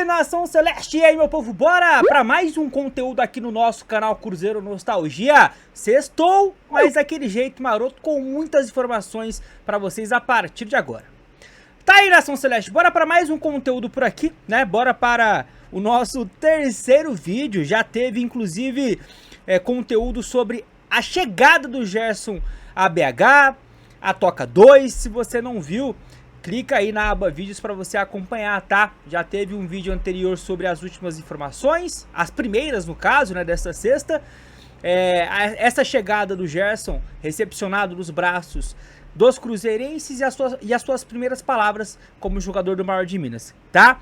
Nação Celeste, e aí meu povo, bora para mais um conteúdo aqui no nosso canal Cruzeiro Nostalgia. Sextou, mas daquele jeito maroto, com muitas informações para vocês a partir de agora. Tá aí, Nação Celeste, bora para mais um conteúdo por aqui, né? Bora para o nosso terceiro vídeo. Já teve inclusive conteúdo sobre a chegada do Gerson a BH, a Toca 2. Se você não viu, clica aí na aba vídeos para você acompanhar, tá? Já teve um vídeo anterior sobre as últimas informações, as primeiras no caso, né, dessa sexta. Essa chegada do Gerson, recepcionado nos braços dos cruzeirenses e as suas primeiras palavras como jogador do Maior de Minas, tá?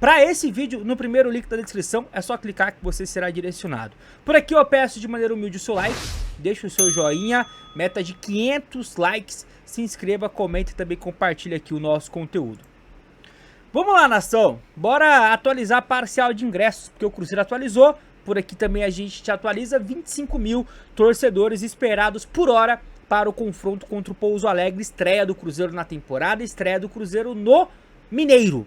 Para esse vídeo, no primeiro link da descrição, é só clicar que você será direcionado. Por aqui eu peço de maneira humilde o seu like, deixa o seu joinha, meta de 500 likes, se inscreva, comente e também compartilhe aqui o nosso conteúdo. Vamos lá, nação, bora atualizar a parcial de ingressos, porque o Cruzeiro atualizou. Por aqui também a gente te atualiza 25 mil torcedores esperados por hora para o confronto contra o Pouso Alegre, estreia do Cruzeiro na temporada, estreia do Cruzeiro no Mineiro.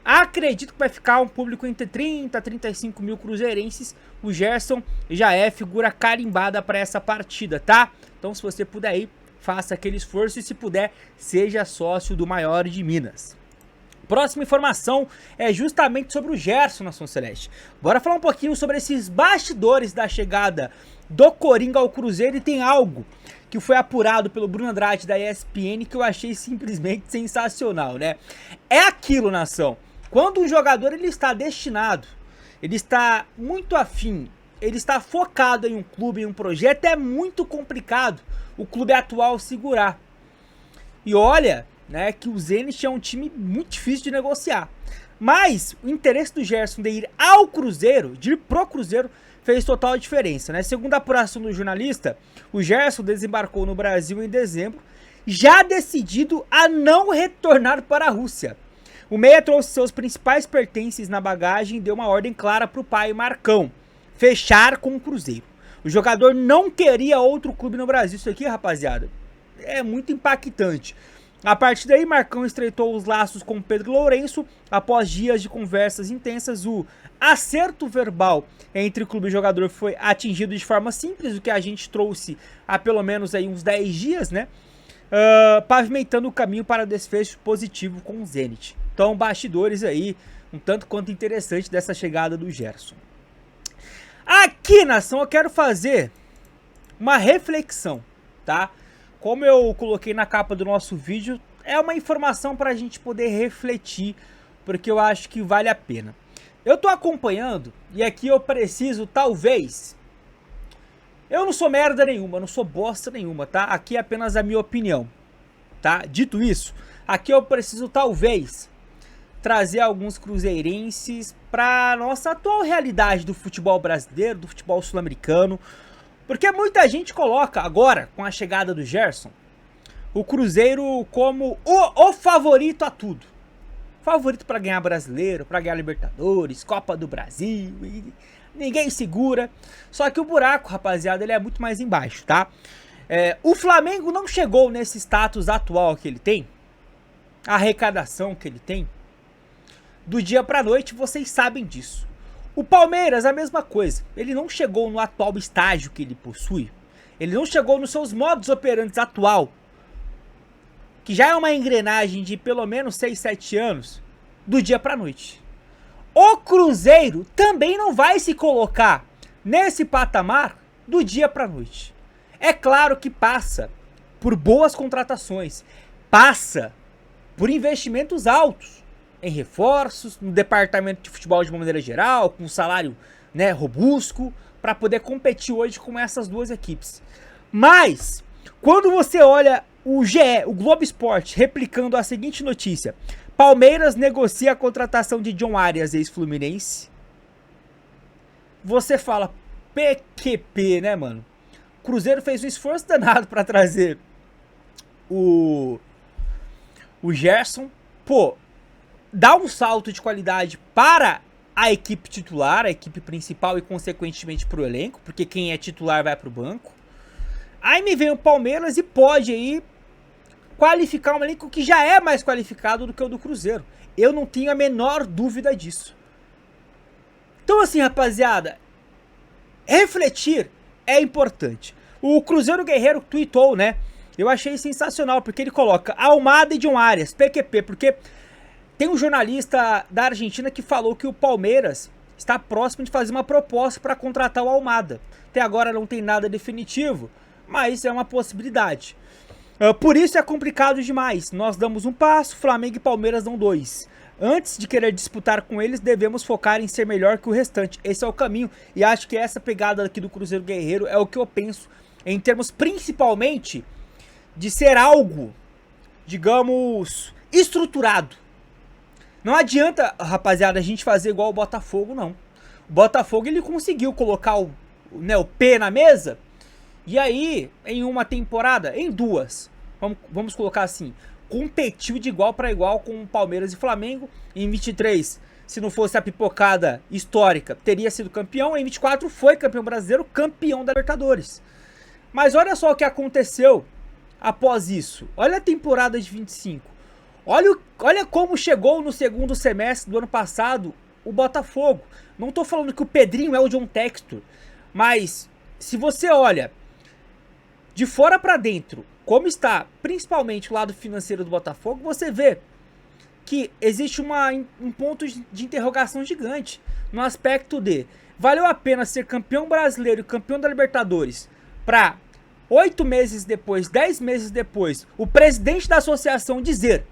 Acredito que vai ficar um público entre 30 a 35 mil cruzeirenses. O Gerson já é figura carimbada para essa partida, tá? Então se você puder ir, faça aquele esforço e se puder, seja sócio do Maior de Minas. Próxima informação é justamente sobre o Gerson, Nação Celeste. Bora falar um pouquinho sobre esses bastidores da chegada do Coringa ao Cruzeiro, e tem algo que foi apurado pelo Bruno Andrade da ESPN que eu achei simplesmente sensacional, né? É aquilo, nação. Quando um jogador ele está destinado, ele está muito afim, ele está focado em um clube, em um projeto, é muito complicado o clube atual segurar. E olha, né, que o Zenit é um time muito difícil de negociar. Mas o interesse do Gerson de ir ao Cruzeiro, de ir pro Cruzeiro, fez total diferença, né? Segundo a apuração do jornalista, o Gerson desembarcou no Brasil em dezembro, já decidido a não retornar para a Rússia. O meia trouxe seus principais pertences na bagagem e deu uma ordem clara para o pai, Marcão: fechar com o Cruzeiro. O jogador não queria outro clube no Brasil. Isso aqui, rapaziada, é muito impactante. A partir daí, Marcão estreitou os laços com Pedro Lourenço. Após dias de conversas intensas, o acerto verbal entre o clube e o jogador foi atingido de forma simples, o que a gente trouxe há pelo menos aí uns 10 dias, né? Pavimentando o caminho para desfecho positivo com o Zenit. Então, bastidores aí, um tanto quanto interessante dessa chegada do Gerson. Aqui, nação, eu quero fazer uma reflexão, tá? Como eu coloquei na capa do nosso vídeo, é uma informação para a gente poder refletir, porque eu acho que vale a pena. Eu tô acompanhando e aqui eu preciso, talvez... Eu não sou merda nenhuma, não sou bosta nenhuma, tá? Aqui é apenas a minha opinião, tá? Dito isso, aqui eu preciso, talvez, trazer alguns cruzeirenses para nossa atual realidade do futebol brasileiro, do futebol sul-americano. Porque muita gente coloca agora, com a chegada do Gerson, o Cruzeiro como o favorito a tudo. Favorito para ganhar Brasileiro, para ganhar Libertadores, Copa do Brasil, e ninguém segura. Só que o buraco, rapaziada, ele é muito mais embaixo, tá? O Flamengo não chegou nesse status atual que ele tem, a arrecadação que ele tem, do dia para noite, vocês sabem disso. O Palmeiras, a mesma coisa. Ele não chegou no atual estágio que ele possui. Ele não chegou nos seus modos operantes atual, que já é uma engrenagem de pelo menos 6, 7 anos, do dia para noite. O Cruzeiro também não vai se colocar nesse patamar do dia para noite. É claro que passa por boas contratações, passa por investimentos altos em reforços, no departamento de futebol de uma maneira geral, com um salário, né, robusto, para poder competir hoje com essas duas equipes. Mas, quando você olha o GE, o Globo Esporte, replicando a seguinte notícia: Palmeiras negocia a contratação de John Arias, ex-Fluminense, você fala, PQP, né, mano? O Cruzeiro fez um esforço danado para trazer o Gerson, pô, dá um salto de qualidade para a equipe titular, a equipe principal e consequentemente para o elenco, porque quem é titular vai para o banco. Aí me vem o Palmeiras e pode aí qualificar um elenco que já é mais qualificado do que o do Cruzeiro. Eu não tenho a menor dúvida disso. Então assim, rapaziada, refletir é importante. O Cruzeiro Guerreiro tweetou, né? Eu achei sensacional, porque ele coloca Almada e John Arias, PQP, porque tem um jornalista da Argentina que falou que o Palmeiras está próximo de fazer uma proposta para contratar o Almada. Até agora não tem nada definitivo, mas é uma possibilidade. Por isso é complicado demais. Nós damos um passo, Flamengo e Palmeiras dão 2. Antes de querer disputar com eles, devemos focar em ser melhor que o restante. Esse é o caminho, e acho que essa pegada aqui do Cruzeiro Guerreiro é o que eu penso, em termos principalmente de ser algo, digamos, estruturado. Não adianta, rapaziada, a gente fazer igual o Botafogo, não. O Botafogo, ele conseguiu colocar o P na mesa, e aí, em uma temporada, em 2, vamos colocar assim, competiu de igual para igual com o Palmeiras e Flamengo. Em 23, se não fosse a pipocada histórica, teria sido campeão. Em 24 foi campeão brasileiro, campeão da Libertadores. Mas olha só o que aconteceu após isso. Olha a temporada de 25. Olha como chegou no segundo semestre do ano passado o Botafogo. Não tô falando que o Pedrinho é o John Textor, mas se você olha de fora para dentro como está principalmente o lado financeiro do Botafogo, você vê que existe um ponto de interrogação gigante no aspecto de valeu a pena ser campeão brasileiro e campeão da Libertadores para 8 meses depois, 10 meses depois, o presidente da associação dizer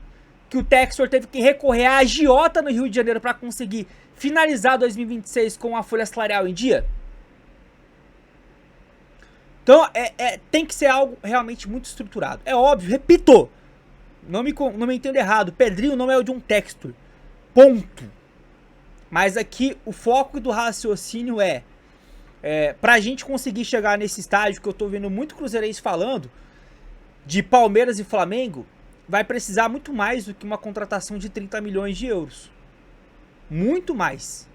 que o Textor teve que recorrer à agiota no Rio de Janeiro para conseguir finalizar 2026 com a folha salarial em dia? Então, tem que ser algo realmente muito estruturado. É óbvio, repito, não me entenda errado, Pedrinho não é o de um Textor, ponto. Mas aqui o foco do raciocínio pra gente conseguir chegar nesse estágio que eu tô vendo muito cruzeirense falando, de Palmeiras e Flamengo, vai precisar muito mais do que uma contratação de 30 milhões de euros. Muito mais.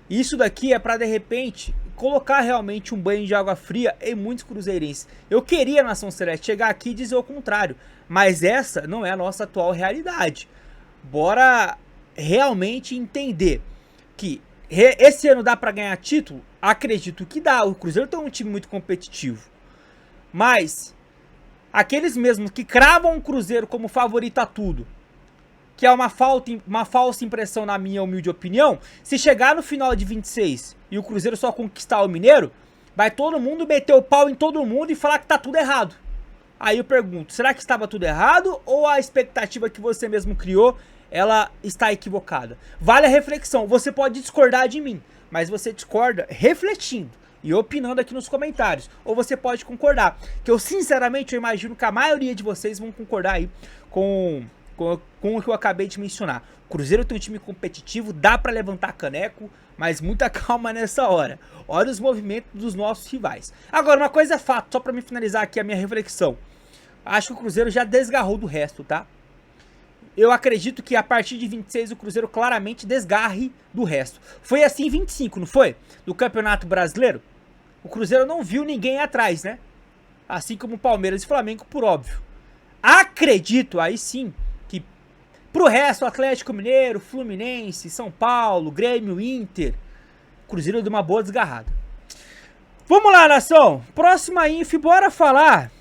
Isso daqui é pra, de repente, colocar realmente um banho de água fria em muitos cruzeirenses. Eu queria, Nação Celeste, chegar aqui e dizer o contrário, mas essa não é a nossa atual realidade. Bora realmente entender que esse ano dá pra ganhar título? Acredito que dá. O Cruzeiro tem um time muito competitivo. Mas aqueles mesmos que cravam o Cruzeiro como favorito a tudo, que é uma falsa impressão na minha humilde opinião, se chegar no final de 26 e o Cruzeiro só conquistar o Mineiro, vai todo mundo meter o pau em todo mundo e falar que tá tudo errado. Aí eu pergunto, será que estava tudo errado ou a expectativa que você mesmo criou, ela está equivocada? Vale a reflexão, você pode discordar de mim, mas você discorda refletindo e opinando aqui nos comentários. Ou você pode concordar, que eu sinceramente eu imagino que a maioria de vocês vão concordar aí com o que eu acabei de mencionar. O Cruzeiro tem um time competitivo, dá pra levantar caneco, mas muita calma nessa hora. Olha os movimentos dos nossos rivais. Agora, uma coisa é fato, só pra me finalizar aqui a minha reflexão. Acho que o Cruzeiro já desgarrou do resto, tá? Eu acredito que a partir de 26 o Cruzeiro claramente desgarre do resto. Foi assim em 25, não foi? No Campeonato Brasileiro. O Cruzeiro não viu ninguém atrás, né? Assim como o Palmeiras e Flamengo, por óbvio. Acredito, aí sim, que pro resto, Atlético Mineiro, Fluminense, São Paulo, Grêmio, Inter, o Cruzeiro deu uma boa desgarrada. Vamos lá, nação. Próxima info, bora falar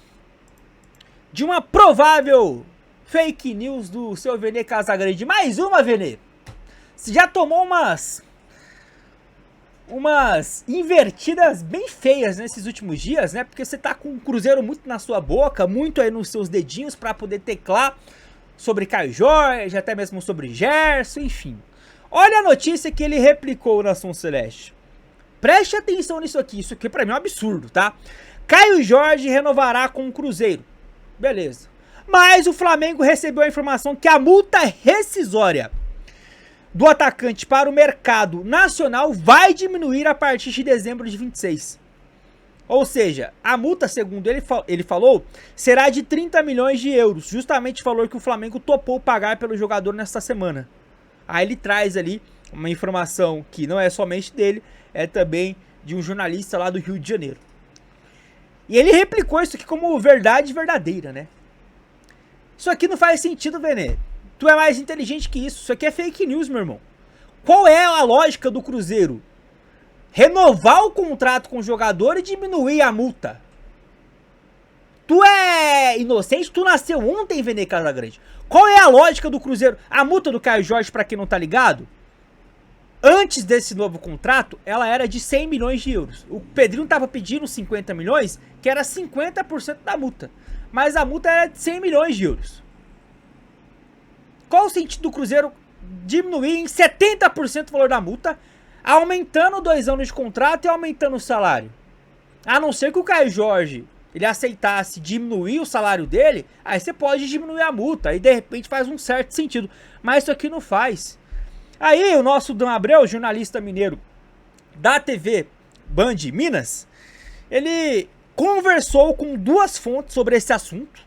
de uma provável fake news do seu Vene Casagrande. Mais uma, Vene. Você já tomou umas invertidas bem feias nesses últimos dias, né? Porque você tá com o Cruzeiro muito na sua boca, muito aí nos seus dedinhos pra poder teclar sobre Caio Jorge, até mesmo sobre Gerson, enfim. Olha a notícia que ele replicou na Nação Celeste. Preste atenção nisso aqui, isso aqui pra mim é um absurdo, tá? Caio Jorge renovará com o Cruzeiro. Beleza. Mas o Flamengo recebeu a informação que a multa rescisória do atacante para o mercado nacional vai diminuir a partir de dezembro de 26. Ou seja, a multa, segundo ele falou, será de 30 milhões de euros. Justamente o valor que o Flamengo topou pagar pelo jogador nesta semana. Aí ele traz ali uma informação que não é somente dele, é também de um jornalista lá do Rio de Janeiro. E ele replicou isso aqui como verdade verdadeira, né? Isso aqui não faz sentido, Vene. Tu é mais inteligente que isso. Isso aqui é fake news, meu irmão. Qual é a lógica do Cruzeiro? Renovar o contrato com o jogador e diminuir a multa. Tu é inocente? Tu nasceu ontem, Vene Casagrande. Qual é a lógica do Cruzeiro? A multa do Caio Jorge, pra quem não tá ligado, antes desse novo contrato, ela era de 100 milhões de euros. O Pedrinho tava pedindo 50 milhões, que era 50% da multa. Mas a multa era de 100 milhões de euros. Qual o sentido do Cruzeiro diminuir em 70% o valor da multa, aumentando 2 anos de contrato e aumentando o salário? A não ser que o Caio Jorge ele aceitasse diminuir o salário dele, aí você pode diminuir a multa, aí de repente faz um certo sentido. Mas isso aqui não faz. Aí o nosso Dan Abreu, jornalista mineiro da TV Band Minas, ele conversou com 2 fontes sobre esse assunto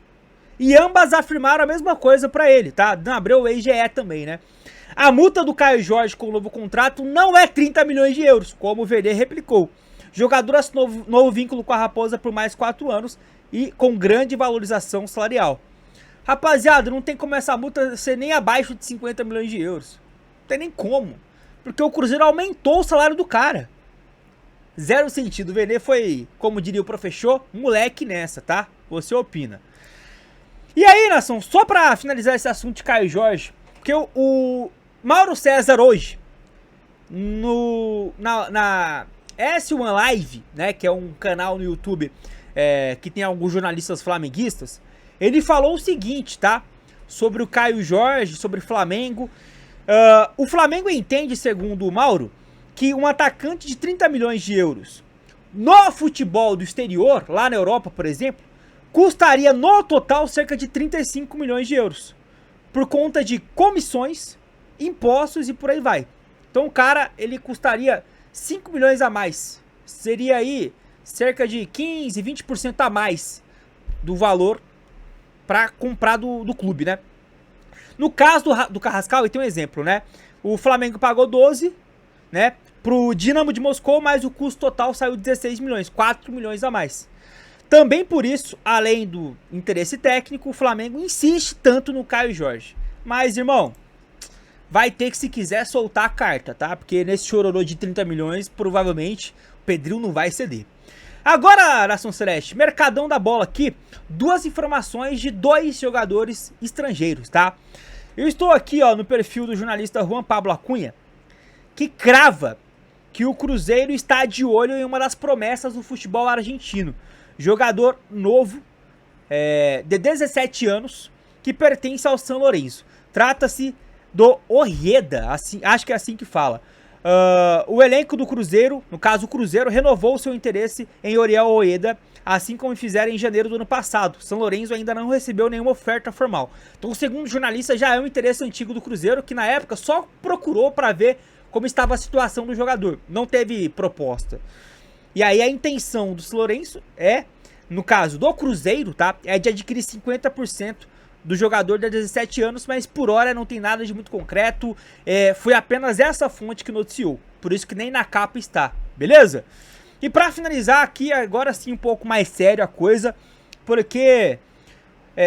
e ambas afirmaram a mesma coisa pra ele, tá? Dan Abreu, ex-GE também, né? A multa do Caio Jorge com o novo contrato não é 30 milhões de euros, como o VD replicou. O jogador assinou novo vínculo com a Raposa por mais 4 anos e com grande valorização salarial. Rapaziada, não tem como essa multa ser nem abaixo de 50 milhões de euros. Não tem nem como. Porque o Cruzeiro aumentou o salário do cara. Zero sentido. O Vene foi, como diria o professor, moleque nessa, tá? Você opina. E aí, nação, só pra finalizar esse assunto de Caio Jorge, porque o Mauro César hoje, na S1 Live, né, que é um canal no YouTube que tem alguns jornalistas flamenguistas, ele falou o seguinte, tá? Sobre o Caio Jorge, sobre o Flamengo. O Flamengo entende, segundo o Mauro, que um atacante de 30 milhões de euros no futebol do exterior, lá na Europa, por exemplo, custaria no total cerca de 35 milhões de euros. Por conta de comissões, impostos e por aí vai. Então o cara, ele custaria 5 milhões a mais. Seria aí cerca de 15, 20% a mais do valor para comprar do clube, né? No caso do Carrascal, e tem um exemplo, né? O Flamengo pagou 12, né? Pro Dinamo de Moscou, mas o custo total saiu 16 milhões, 4 milhões a mais. Também por isso, além do interesse técnico, o Flamengo insiste tanto no Caio Jorge. Mas, irmão, vai ter que, se quiser, soltar a carta, tá? Porque nesse chororô de 30 milhões, provavelmente, o Pedrinho não vai ceder. Agora, Nação Celeste, mercadão da bola aqui, 2 informações de 2 jogadores estrangeiros, tá? Eu estou aqui, ó, no perfil do jornalista Juan Pablo Acunha, que crava que o Cruzeiro está de olho em uma das promessas do futebol argentino. Jogador novo, de 17 anos, que pertence ao São Lourenço. Trata-se do Ojeda, assim, acho que é assim que fala. O elenco do Cruzeiro, no caso o Cruzeiro, renovou seu interesse em Oriel Ojeda, assim como fizeram em janeiro do ano passado. São Lourenço ainda não recebeu nenhuma oferta formal. Então, segundo o jornalista, já é um interesse antigo do Cruzeiro, que na época só procurou para ver como estava a situação do jogador. Não teve proposta. E aí a intenção do São Lourenço no caso do Cruzeiro, tá? É de adquirir 50% do jogador de 17 anos, mas por hora não tem nada de muito concreto. Foi apenas essa fonte que noticiou. Por isso que nem na capa está, beleza? E pra finalizar aqui, agora sim um pouco mais sério a coisa, porque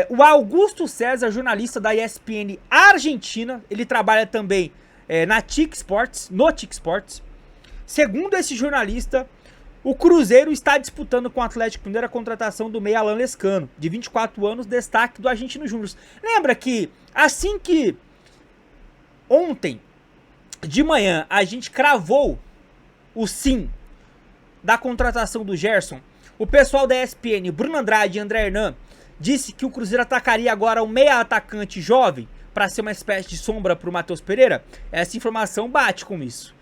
o Augusto César, jornalista da ESPN Argentina, ele trabalha também na TIC Sports, no TIC Sports. Segundo esse jornalista, o Cruzeiro está disputando com o Atlético Mineiro a contratação do meia Alan Lescano, de 24 anos, destaque do Argentino Júnior. Lembra que assim que ontem de manhã a gente cravou o sim da contratação do Gerson, o pessoal da ESPN, Bruno Andrade e André Hernan, disse que o Cruzeiro atacaria agora um meia atacante jovem para ser uma espécie de sombra para o Matheus Pereira? Essa informação bate com isso.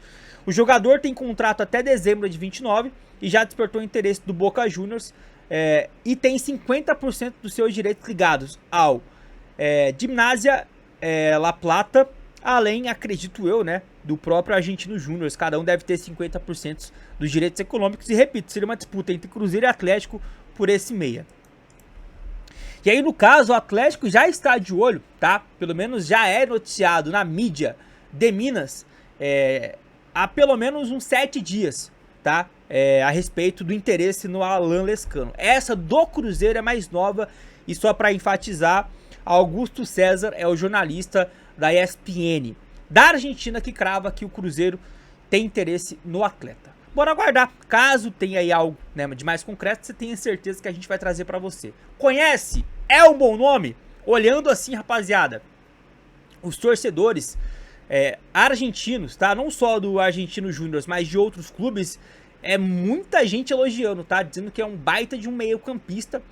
O jogador tem contrato até dezembro de 29 e já despertou o interesse do Boca Juniors e tem 50% dos seus direitos ligados ao Gimnasia La Plata, além, acredito eu, né, do próprio Argentino Júnior. Cada um deve ter 50% dos direitos econômicos e, repito, seria uma disputa entre Cruzeiro e Atlético por esse meia. E aí, no caso, o Atlético já está de olho, tá? Pelo menos já é noticiado na mídia de Minas há pelo menos uns 7 dias, tá? A respeito do interesse no Alan Lescano. Essa do Cruzeiro é mais nova e só para enfatizar, Augusto César é o jornalista da ESPN da Argentina que crava que o Cruzeiro tem interesse no atleta. Bora aguardar, caso tenha aí algo, né, de mais concreto, você tenha certeza que a gente vai trazer pra você. Conhece? É um bom nome? Olhando assim, rapaziada, os torcedores argentinos, tá? Não só do Argentino Júnior, mas de outros clubes, muita gente elogiando, tá? Dizendo que é um baita de um meio campista.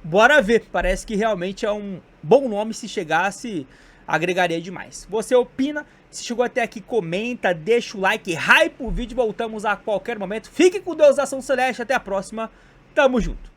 Bora ver, parece que realmente é um bom nome, se chegasse, agregaria demais. Você opina? Se chegou até aqui, comenta, deixa o like, hype o vídeo, voltamos a qualquer momento. Fique com Deus, Ação Celeste, até a próxima, tamo junto.